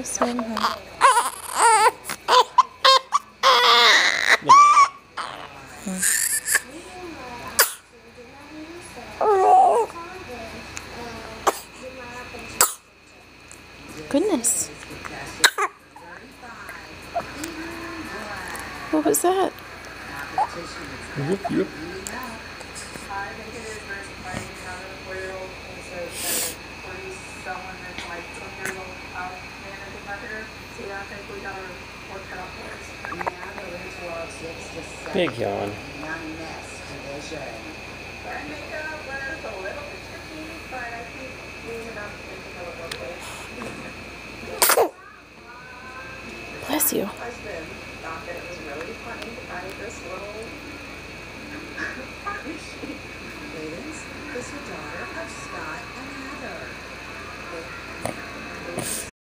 somehow. Goodness. What was that? Yep. Big yawn. Bless you. Husband thought that it was really funny to find this little partnership. Ladies, this is the daughter of Scott and Heather.